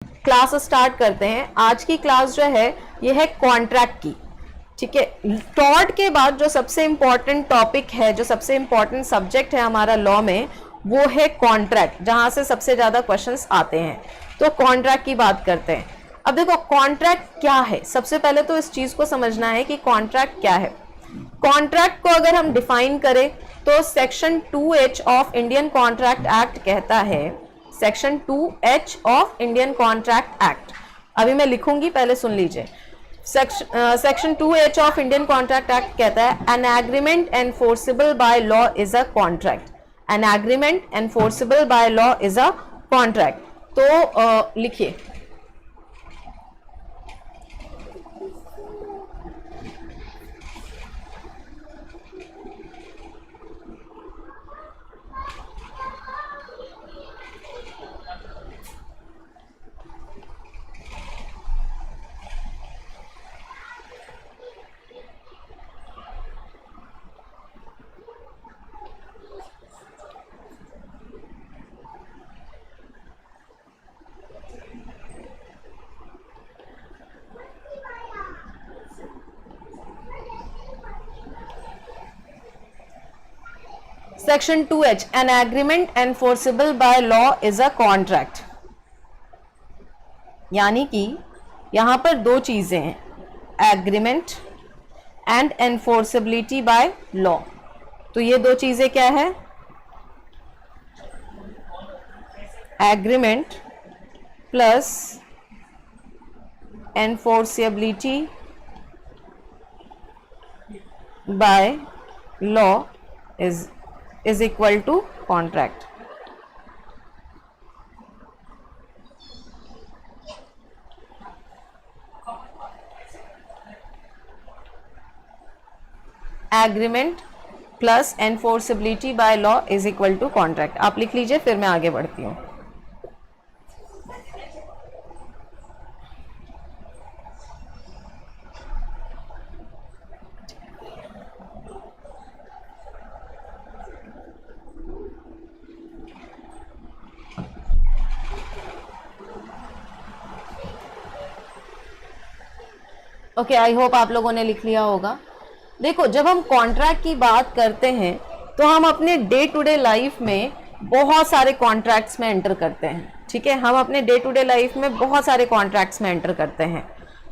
Class start करते हैं। आज की क्लास जो है ये है कॉन्ट्रैक्ट की, ठीक है। टॉर्ट के बाद जो सबसे इंपॉर्टेंट टॉपिक है, जो सबसे इंपॉर्टेंट सब्जेक्ट है हमारा लॉ में, वो है कॉन्ट्रैक्ट, जहां से सबसे ज्यादा क्वेश्चंस आते हैं। तो कॉन्ट्रैक्ट की बात करते हैं। अब देखो कॉन्ट्रैक्ट क्या है, सबसे पहले तो इस चीज को समझना है कि कॉन्ट्रैक्ट क्या है। कॉन्ट्रैक्ट को अगर हम डिफाइन करें तो section 2H of Indian contract act कहता है, section 2H of Indian contract act, अभी मैं लिखूंगी पहले सुन लीजिए। Section 2H of Indian contract act कहता है an agreement enforceable bye law is a contract. An agreement enforceable bye law is a contract. तो लिखिए, section 2H an agreement enforceable bye law is a contract. यानी कि यहां पर दो चीजें हैं, agreement and enforceability by law. तो ये दो चीजें क्या है, agreement plus enforceability by law is equal to contract। Agreement plus enforceability by law is equal to contract. आप लिख लीजिए, फिर मैं आगे बढ़ती हूँ। ओके, आई होप आप लोगों ने लिख लिया होगा। देखो, जब हम कॉन्ट्रैक्ट की बात करते हैं तो हम अपने डे टू डे लाइफ में बहुत सारे कॉन्ट्रैक्ट्स में एंटर करते हैं, ठीक है। हम अपने डे टू डे लाइफ में बहुत सारे कॉन्ट्रैक्ट्स में एंटर करते हैं।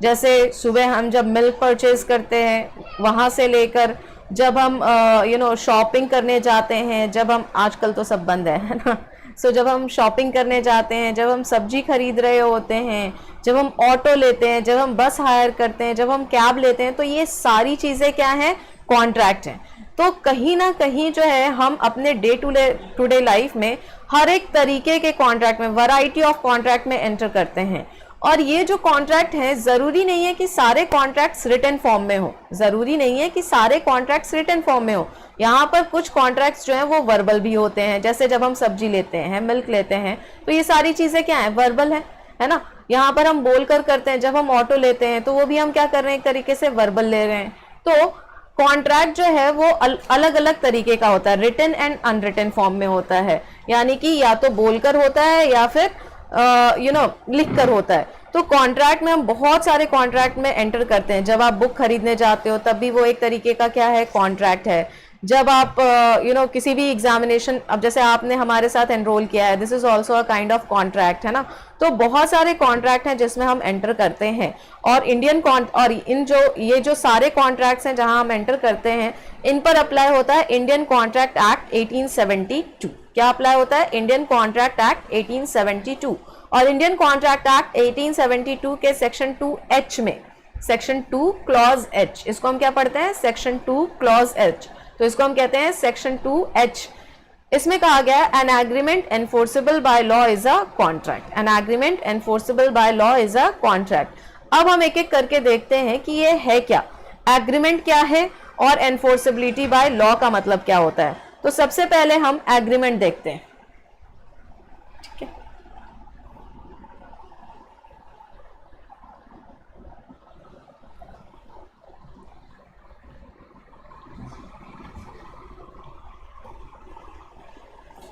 जैसे सुबह हम जब मिल्क परचेज करते हैं, वहाँ से लेकर जब हम शॉपिंग करने जाते हैं, जब हम, आजकल तो सब बंद है ना, सो जब हम शॉपिंग करने जाते हैं, जब हम सब्जी खरीद रहे होते हैं, जब हम ऑटो लेते हैं, जब हम बस हायर करते हैं, जब हम कैब लेते हैं, तो ये सारी चीज़ें क्या हैं, कॉन्ट्रैक्ट हैं। तो कहीं ना कहीं जो है हम अपने डे टू डे लाइफ में हर एक तरीके के कॉन्ट्रैक्ट में, वैरायटी ऑफ कॉन्ट्रैक्ट में एंटर करते हैं। और ये जो कॉन्ट्रैक्ट है, ज़रूरी नहीं है कि सारे कॉन्ट्रैक्ट्स रिटन फॉर्म में हो, ज़रूरी नहीं है कि सारे कॉन्ट्रैक्ट्स रिटन फॉर्म में हो। यहाँ पर कुछ कॉन्ट्रैक्ट्स जो हैं वो वर्बल भी होते हैं। जैसे जब हम सब्जी लेते हैं, मिल्क लेते हैं, तो ये सारी चीज़ें क्या हैं, वर्बल है ना। यहाँ पर हम बोल कर करते हैं। जब हम ऑटो लेते हैं तो वो भी हम क्या कर रहे हैं, एक तरीके से वर्बल ले रहे हैं। तो कॉन्ट्रैक्ट जो है वो अलग अलग तरीके का होता है, रिटन एंड अनरिटन फॉर्म में होता है। यानी कि या तो बोलकर होता है या फिर लिख कर होता है। तो कॉन्ट्रैक्ट में हम बहुत सारे कॉन्ट्रैक्ट में एंटर करते हैं। जब आप बुक खरीदने जाते हो तब भी वो एक तरीके का क्या है, कॉन्ट्रैक्ट है। जब आप किसी भी एग्जामिनेशन, अब जैसे आपने हमारे साथ एनरोल किया है, this is also a kind of contract, है ना। तो बहुत सारे कॉन्ट्रैक्ट हैं जिसमें हम एंटर करते हैं। और ये जो सारे कॉन्ट्रैक्ट्स हैं जहां हम एंटर करते हैं, इन पर अप्लाई होता है इंडियन कॉन्ट्रैक्ट एक्ट 1872। क्या अप्लाई होता है, इंडियन कॉन्ट्रैक्ट एक्ट 1872। और इंडियन कॉन्ट्रैक्ट एक्ट 1872 के सेक्शन 2H में, सेक्शन 2 क्लॉज H, इसको हम क्या पढ़ते हैं, सेक्शन 2 क्लॉज H, तो इसको हम कहते हैं सेक्शन 2H। इसमें कहा गया है an agreement enforceable bye law is a contract. An agreement enforceable bye law is a contract. अब हम एक एक करके देखते हैं कि ये है क्या, एग्रीमेंट क्या है और एनफोर्सेबिलिटी बाय लॉ का मतलब क्या होता है। तो सबसे पहले हम एग्रीमेंट देखते हैं, ठीक है।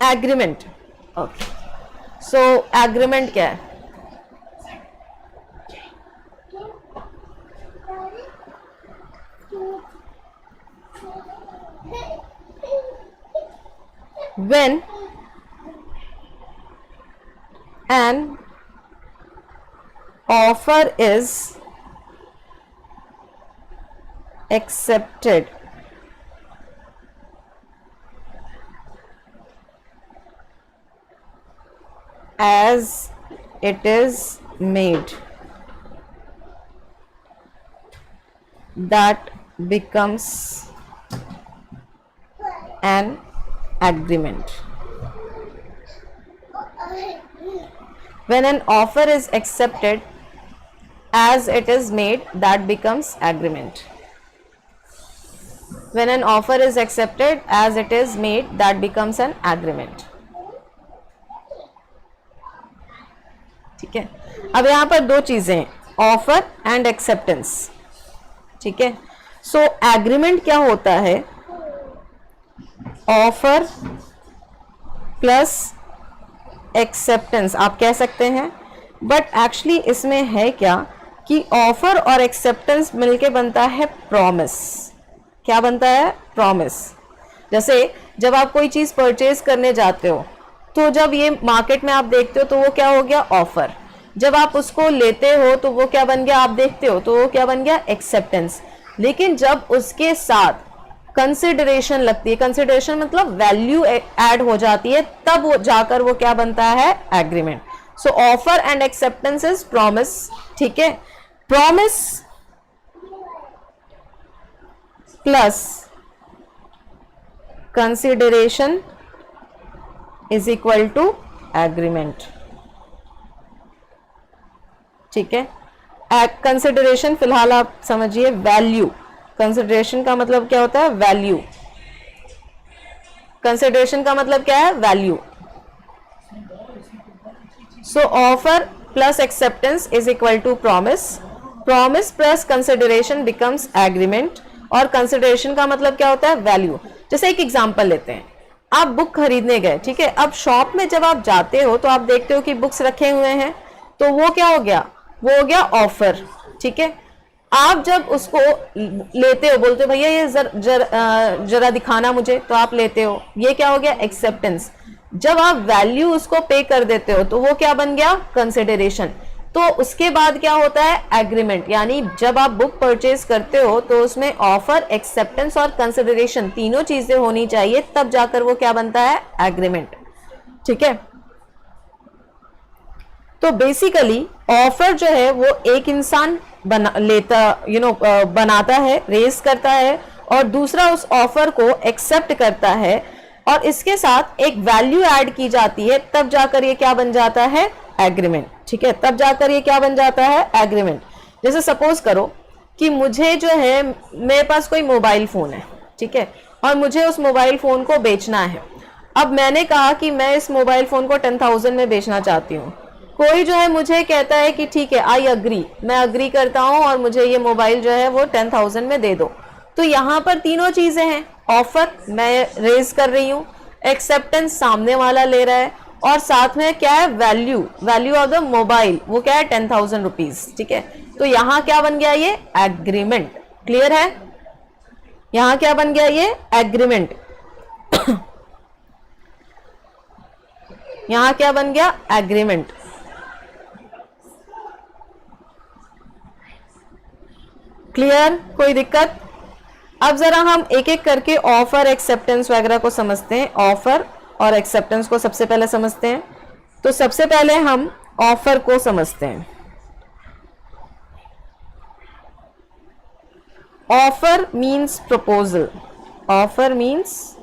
Agreement, okay. सो एग्रीमेंट क्या है, when an offer is accepted as it is made, that becomes an agreement. When an offer is accepted as it is made, that becomes agreement. When an offer is accepted as it is made, that becomes an agreement. ठीक है, अब यहाँ पर दो चीजें, offer and acceptance. ठीक है, सो agreement क्या होता है? ऑफर प्लस एक्सेप्टेंस आप कह सकते हैं, बट एक्चुअली इसमें है क्या कि ऑफर और एक्सेप्टेंस मिलके बनता है प्रॉमिस. क्या बनता है? प्रॉमिस. जैसे जब आप कोई चीज परचेज करने जाते हो, तो जब ये मार्केट में आप देखते हो तो वो क्या हो गया? ऑफर. जब आप उसको लेते हो तो वो क्या बन गया? आप देखते हो तो वो क्या बन गया? एक्सेप्टेंस. लेकिन जब उसके साथ कंसिडरेशन लगती है, कंसिडरेशन मतलब वैल्यू ऐड हो जाती है, तब वो जाकर वो क्या बनता है? Agreement. So offer and acceptance is promise. ठीक है, promise plus consideration is equal to agreement. ठीक है, कंसिडरेशन फिलहाल आप समझिए वैल्यू. कंसिडरेशन का मतलब क्या होता है? वैल्यू. कंसिडरेशन का मतलब क्या है? Value. So offer plus acceptance is equal to promise. Promise plus consideration becomes agreement. और कंसिडरेशन का मतलब क्या होता है? वैल्यू. जैसे एक एग्जांपल लेते हैं, आप बुक खरीदने गए. ठीक है, अब शॉप में जब आप जाते हो तो आप देखते हो कि बुक्स रखे हुए हैं, तो वो क्या हो गया? वो हो गया ऑफर. ठीक है, आप जब उसको लेते हो, बोलते हो भैया ये जरा दिखाना मुझे, तो आप लेते हो, ये क्या हो गया? एक्सेप्टेंस. जब आप वैल्यू उसको पे कर देते हो तो वो क्या बन गया? कंसिडरेशन. तो उसके बाद क्या होता है? एग्रीमेंट. यानी जब आप बुक परचेज करते हो तो उसमें ऑफर, एक्सेप्टेंस और कंसिडरेशन तीनों चीजें होनी चाहिए, तब जाकर वो क्या बनता है? एग्रीमेंट. ठीक है, तो बेसिकली ऑफर जो है वो एक इंसान बनाता है, रेज करता है, और दूसरा उस ऑफर को एक्सेप्ट करता है, और इसके साथ एक वैल्यू ऐड की जाती है, तब जाकर ये क्या बन जाता है? एग्रीमेंट. ठीक है, तब जाकर ये क्या बन जाता है? एग्रीमेंट. जैसे सपोज करो कि मुझे जो है, मेरे पास कोई मोबाइल फोन है. ठीक है, और मुझे उस मोबाइल फोन को बेचना है. अब मैंने कहा कि मैं इस मोबाइल फोन को 10,000 में बेचना चाहती हूँ. कोई जो है मुझे कहता है कि ठीक है, आई अग्री, मैं अग्री करता हूँ और मुझे ये मोबाइल जो है वो 10,000 में दे दो. तो यहाँ पर तीनों चीजें हैं. ऑफर मैं रेज कर रही हूँ, एक्सेप्टेंस सामने वाला ले रहा है, और साथ में क्या है? Value. Value of the mobile वो क्या है? 10,000 रुपीज. ठीक है, तो यहाँ क्या बन गया? ये एग्रीमेंट. क्लियर है? यहाँ क्या बन गया? ये एग्रीमेंट. यहाँ क्या बन गया? एग्रीमेंट. क्लियर? कोई दिक्कत? अब जरा हम एक एक करके ऑफर, एक्सेप्टेंस वगैरह को समझते हैं. ऑफर और एक्सेप्टेंस को सबसे पहले समझते हैं. तो सबसे पहले हम ऑफर को समझते हैं. Offer means proposal. Offer means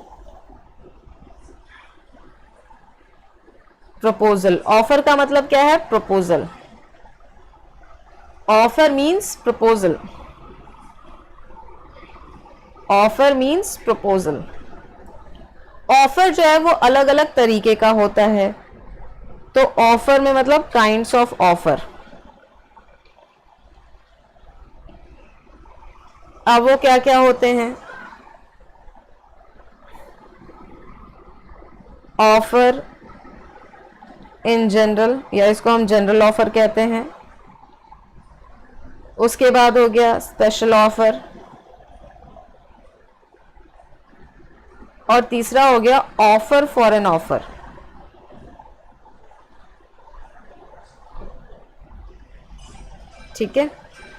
proposal. Offer का मतलब क्या है? Proposal. Offer means proposal. Offer means proposal. Offer जो है वो अलग अलग तरीके का होता है. तो ऑफर में मतलब काइंड्स ऑफ ऑफर. अब वो क्या क्या होते हैं? ऑफर इन जनरल, या इसको हम जनरल ऑफर कहते हैं. उसके बाद हो गया स्पेशल ऑफर. और तीसरा हो गया ऑफर फॉर एन ऑफर। ठीक है,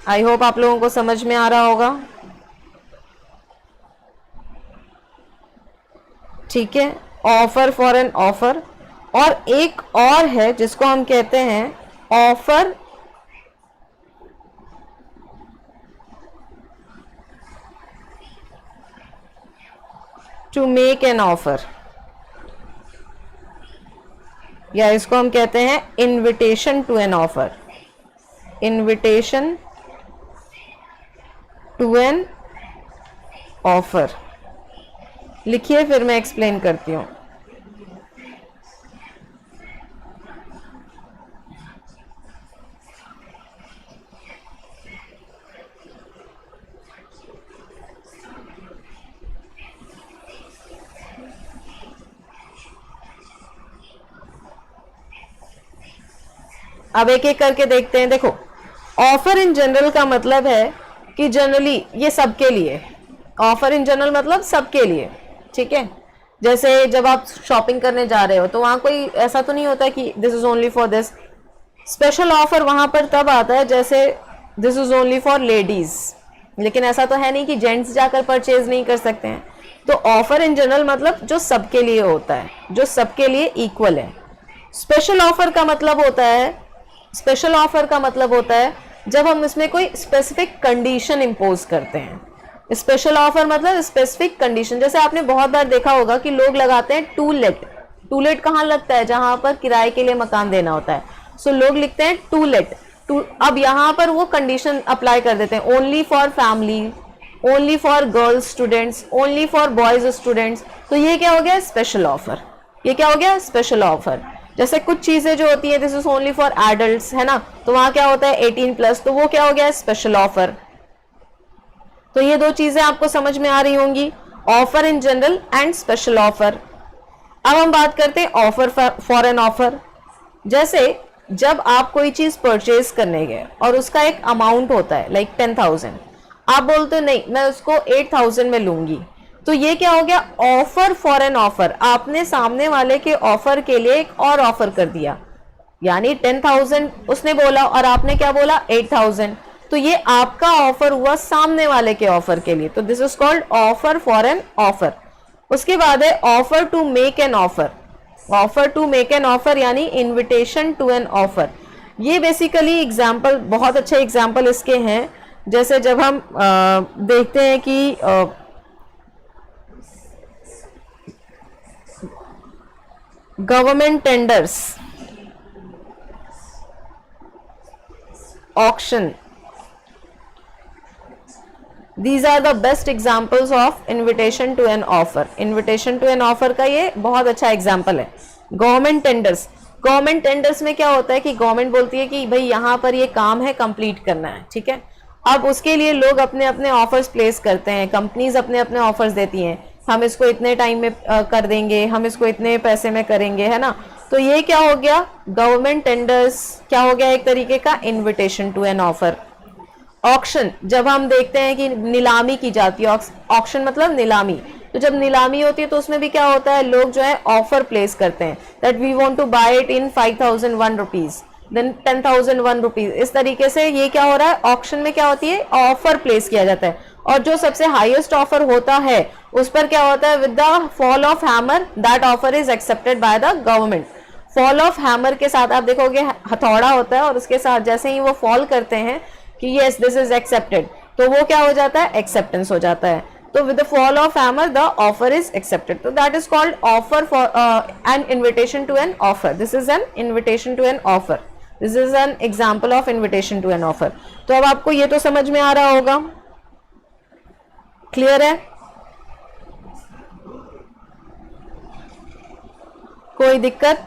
आई होप आप लोगों को समझ में आ रहा होगा। ठीक है, ऑफर फॉर एन ऑफर। और एक और है जिसको हम कहते हैं offer to make an offer, या इसको हम कहते हैं invitation to an offer. Invitation to an offer लिखिए, फिर मैं एक्सप्लेन करती हूं। अब एक एक करके देखते हैं। देखो, ऑफर इन जनरल का मतलब है कि जनरली ये सबके लिए। ऑफर इन जनरल मतलब सबके लिए। ठीक है, जैसे जब आप शॉपिंग करने जा रहे हो तो वहां कोई ऐसा तो नहीं होता कि this is only for this. Special offer वहां पर तब आता है जैसे this is only for ladies, लेकिन ऐसा तो है नहीं कि जेंट्स जाकर परचेज नहीं कर सकते हैं। तो ऑफर इन जनरल मतलब जो सबके लिए होता है, जो सबके लिए इक्वल है। स्पेशल ऑफर का मतलब होता है, स्पेशल ऑफर का मतलब होता है जब हम इसमें कोई स्पेसिफिक कंडीशन इंपोज करते हैं। स्पेशल ऑफर मतलब स्पेसिफिक कंडीशन। जैसे आपने बहुत बार देखा होगा कि लोग लगाते हैं टू लेट। टू लेट कहाँ लगता है? जहां पर किराए के लिए मकान देना होता है। सो लोग लिखते हैं टू लेट। अब यहाँ पर वो कंडीशन अप्लाई कर देते हैं, only for family, only for girls students, only for boys students. तो ये क्या हो गया? Special offer. ये क्या हो गया? Special offer. जैसे कुछ चीजें जो होती है this is only for adults, है ना, तो वहां क्या होता है 18+, तो वो क्या हो गया? Special offer. तो ये दो चीजें आपको समझ में आ रही होंगी, offer in general and special offer. अब हम बात करते हैं ऑफर फॉर एन ऑफर। जैसे जब आप कोई चीज परचेज करने गए और उसका एक अमाउंट होता है लाइक 10,000, आप बोलते हो नहीं मैं उसको 8,000 में लूंगी, तो ये क्या हो गया? Offer for an offer. आपने सामने वाले के ऑफर के लिए एक और ऑफर कर दिया, यानी 10,000 उसने बोला और आपने क्या बोला? 8,000। तो ये आपका ऑफर हुआ सामने वाले के ऑफर के लिए, तो this is called offer for an offer. उसके बाद है offer to make an offer. Offer to make an offer यानी इनविटेशन टू एन ऑफर। ये बेसिकली एग्जाम्पल, बहुत अच्छे एग्जाम्पल इसके हैं। जैसे जब हम देखते हैं कि government tenders, auction, these are the best examples of invitation to an offer। invitation to an offer का ये बहुत अच्छा एग्जाम्पल है। गवर्नमेंट टेंडर्स, गवर्नमेंट टेंडर्स में क्या होता है कि गवर्नमेंट बोलती है कि भाई यहाँ पर ये काम है, कंप्लीट करना है, ठीक है। अब उसके लिए लोग अपने अपने ऑफर्स प्लेस करते हैं, कंपनीज अपने अपने ऑफर्स देती हैं, हम इसको इतने टाइम में कर देंगे, हम इसको इतने पैसे में करेंगे, है ना। तो ये क्या हो गया? गवर्नमेंट टेंडर्स क्या हो गया? एक तरीके का invitation to an offer. Auction, जब हम देखते हैं कि नीलामी की जाती है, ऑक्शन मतलब नीलामी, तो जब नीलामी होती है तो उसमें भी क्या होता है? लोग जो है ऑफर प्लेस करते हैं that we want to buy it in 5,001 rupees, then 10,001 rupees. इस तरीके से ये क्या हो रहा है? ऑक्शन में क्या होती है? ऑफर प्लेस किया जाता है, और जो सबसे हाईएस्ट ऑफर होता है उस पर क्या होता है? With the fall of hammer that offer is accepted by the government. Fall of hammer के साथ आप देखोगे हथौड़ा होता है, और उसके साथ जैसे ही वो फॉल करते हैं कि यस दिस इज एक्सेप्टेड, तो वो क्या हो जाता है? एक्सेप्टेंस हो जाता है। तो with the fall of hammer the offer is accepted, तो that is called offer for an invitation to an offer. This is an invitation to an offer, this is an example of invitation to an offer. तो अब आपको ये तो समझ में आ रहा होगा, क्लियर है? कोई दिक्कत?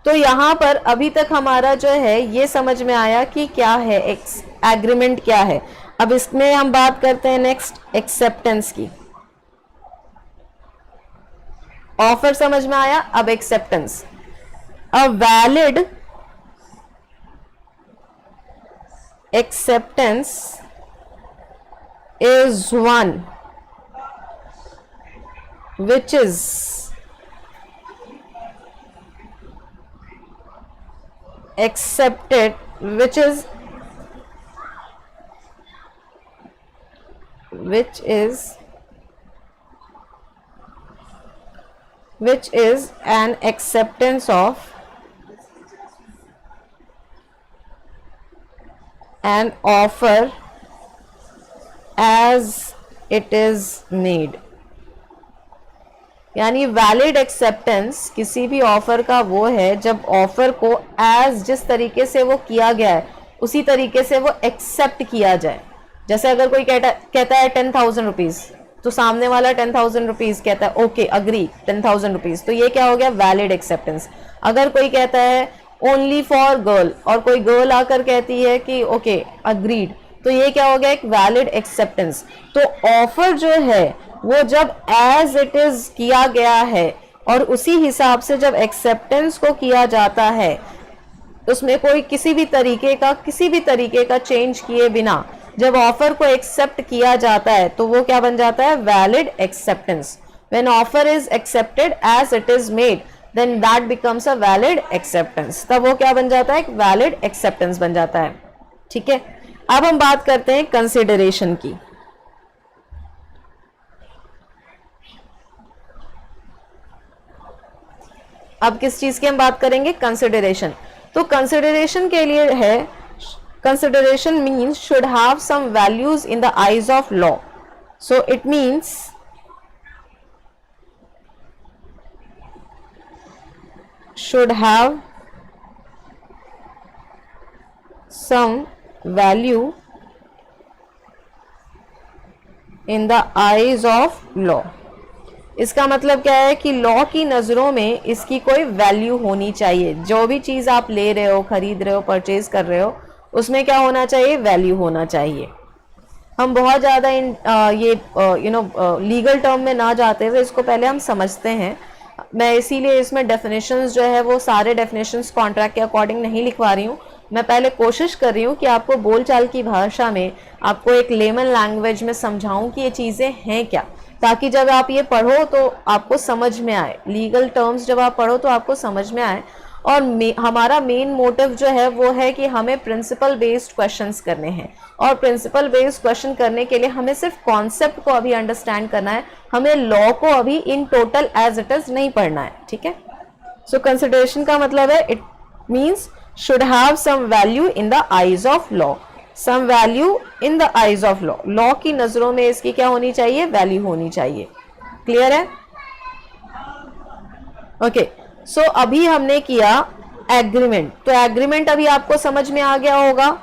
तो यहां पर अभी तक हमारा जो है ये समझ में आया कि क्या है एग्रीमेंट, क्या है। अब इसमें हम बात करते हैं नेक्स्ट एक्सेप्टेंस की। ऑफर समझ में आया, अब acceptance. A valid acceptance is one which is accepted, which is an acceptance of an offer as it is made। यानी वैलिड एक्सेप्टेंस किसी भी ऑफर का वो है जब ऑफर को एज जिस तरीके से वो किया गया है उसी तरीके से वो एक्सेप्ट किया जाए। जैसे अगर कोई कहता है 10,000 रुपीज़, तो सामने वाला 10,000 रुपीज़ कहता है ओके अग्री 10,000 रुपीज़, तो ये क्या हो गया वैलिड एक्सेप्टेंस। अगर कोई कहता है ओनली फॉर गर्ल और कोई गर्ल आकर कहती है कि ओके अग्रीड, तो ये क्या हो गया एक वैलिड एक्सेप्टेंस। तो ऑफर जो है वो जब एज इट इज किया गया है और उसी हिसाब से जब एक्सेप्टेंस को किया जाता है, उसमें कोई किसी भी तरीके का चेंज किए बिना जब ऑफर को एक्सेप्ट किया जाता है तो वो क्या बन जाता है valid acceptance. When offer is accepted as it is made then that becomes a valid acceptance. तब वो क्या बन जाता है एक वैलिड एक्सेप्टेंस बन जाता है। ठीक है, अब हम बात करते हैं कंसिडरेशन की। अब किस चीज की हम बात करेंगे कंसिडरेशन। तो कंसिडरेशन के लिए है consideration means should have some values in the eyes of law. So it means should have some value in the eyes of law। इसका मतलब क्या है कि लॉ की नज़रों में इसकी कोई वैल्यू होनी चाहिए। जो भी चीज़ आप ले रहे हो, खरीद रहे हो, परचेज कर रहे हो, उसमें क्या होना चाहिए वैल्यू होना चाहिए। हम बहुत ज़्यादा इन लीगल टर्म में ना जाते हुए इसको पहले हम समझते हैं। मैं इसीलिए इसमें डेफिनेशंस जो है वो सारे डेफिनेशंस कॉन्ट्रैक्ट के अकॉर्डिंग नहीं लिखवा रही हूँ। मैं पहले कोशिश कर रही हूँ कि आपको बोलचाल की भाषा में, आपको एक लेमन लैंग्वेज में समझाऊं कि ये चीज़ें हैं क्या, ताकि जब आप ये पढ़ो तो आपको समझ में आए। लीगल टर्म्स जब आप पढ़ो तो आपको समझ में आए। और हमारा मेन मोटिव जो है वो है कि हमें प्रिंसिपल बेस्ड क्वेश्चंस करने हैं, और प्रिंसिपल बेस्ड क्वेश्चन करने के लिए हमें सिर्फ कॉन्सेप्ट को अभी अंडरस्टैंड करना है, हमें लॉ को अभी in total as it is नहीं पढ़ना है। ठीक है, सो कंसिडरेशन का मतलब है it means should have some value in the eyes of law. Some value in the eyes of law, law की नजरों में इसकी क्या होनी चाहिए वैल्यू होनी चाहिए। क्लियर है? ओके, सो अभी हमने किया एग्रीमेंट। तो एग्रीमेंट अभी आपको समझ में आ गया होगा।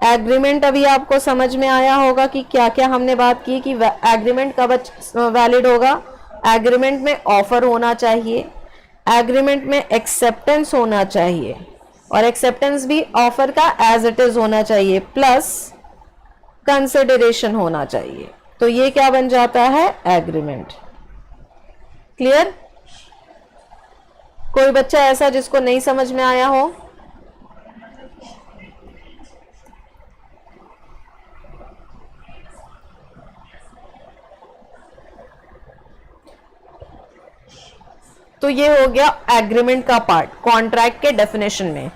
एग्रीमेंट अभी आपको समझ में आया होगा कि क्या क्या हमने बात की कि एग्रीमेंट कब वैलिड होगा। एग्रीमेंट में ऑफर होना चाहिए, एग्रीमेंट में एक्सेप्टेंस होना चाहिए, और एक्सेप्टेंस भी ऑफर का एज इट इज होना चाहिए, प्लस कंसिडरेशन होना चाहिए। तो ये क्या बन जाता है एग्रीमेंट। क्लियर? कोई बच्चा ऐसा जिसको नहीं समझ में आया हो? तो ये हो गया एग्रीमेंट का पार्ट कॉन्ट्रैक्ट के डेफिनेशन में।